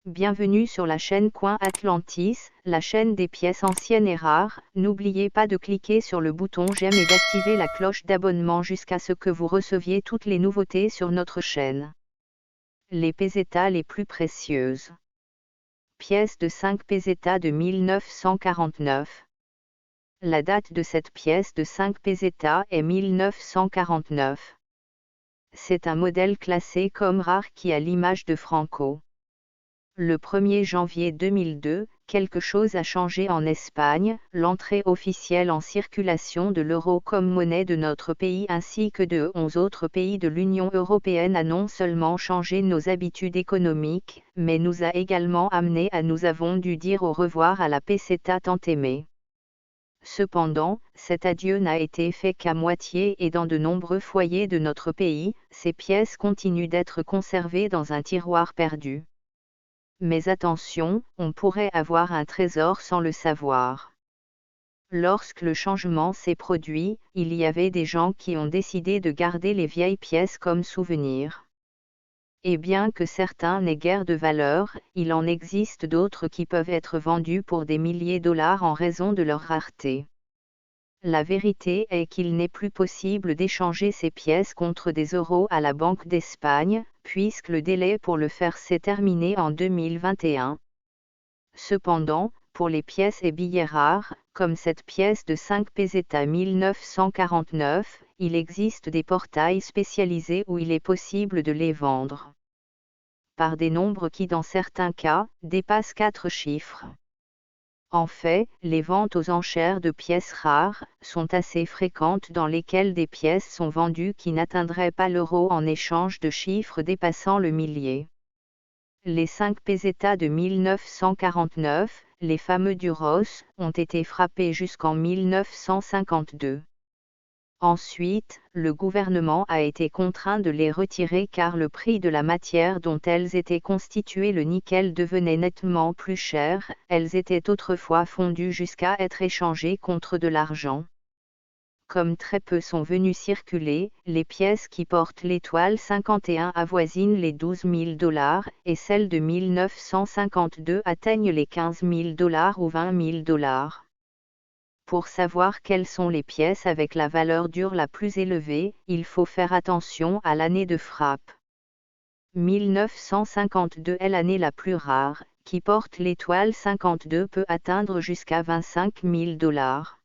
Bienvenue sur la chaîne Coin Atlantis, la chaîne des pièces anciennes et rares. N'oubliez pas de cliquer sur le bouton j'aime et d'activer la cloche d'abonnement jusqu'à ce que vous receviez toutes les nouveautés sur notre chaîne. Les pesetas les plus précieuses. Pièce de 5 pesetas de 1949. La date de cette pièce de 5 pesetas est 1949. C'est un modèle classé comme rare qui a l'image de Franco. Le 1er janvier 2002, quelque chose a changé en Espagne. L'entrée officielle en circulation de l'euro comme monnaie de notre pays ainsi que de 11 autres pays de l'Union européenne a non seulement changé nos habitudes économiques, mais nous a également amené à nous avons dû dire au revoir à la peseta tant aimée. Cependant, cet adieu n'a été fait qu'à moitié et dans de nombreux foyers de notre pays, ces pièces continuent d'être conservées dans un tiroir perdu. Mais attention, on pourrait avoir un trésor sans le savoir. Lorsque le changement s'est produit, il y avait des gens qui ont décidé de garder les vieilles pièces comme souvenir. Et bien que certains n'aient guère de valeur, il en existe d'autres qui peuvent être vendus pour des milliers de dollars en raison de leur rareté. La vérité est qu'il n'est plus possible d'échanger ces pièces contre des euros à la Banque d'Espagne, puisque le délai pour le faire s'est terminé en 2021. Cependant, pour les pièces et billets rares, comme cette pièce de 5 pesetas 1949, il existe des portails spécialisés où il est possible de les vendre. Par des nombres qui dans certains cas, dépassent 4 chiffres. En fait, les ventes aux enchères de pièces rares sont assez fréquentes dans lesquelles des pièces sont vendues qui n'atteindraient pas l'euro en échange de chiffres dépassant le millier. Les 5 pesetas de 1949, les fameux duros, ont été frappés jusqu'en 1952. Ensuite, le gouvernement a été contraint de les retirer car le prix de la matière dont elles étaient constituées, le nickel, devenait nettement plus cher. Elles étaient autrefois fondues jusqu'à être échangées contre de l'argent. Comme très peu sont venues circuler, les pièces qui portent l'étoile 51 avoisinent les 12 000 dollars, et celles de 1952 atteignent les 15 000 dollars ou 20 000 dollars. Pour savoir quelles sont les pièces avec la valeur dure la plus élevée, il faut faire attention à l'année de frappe. 1952 est l'année la plus rare, qui porte l'étoile 52 peut atteindre jusqu'à 25 000 dollars.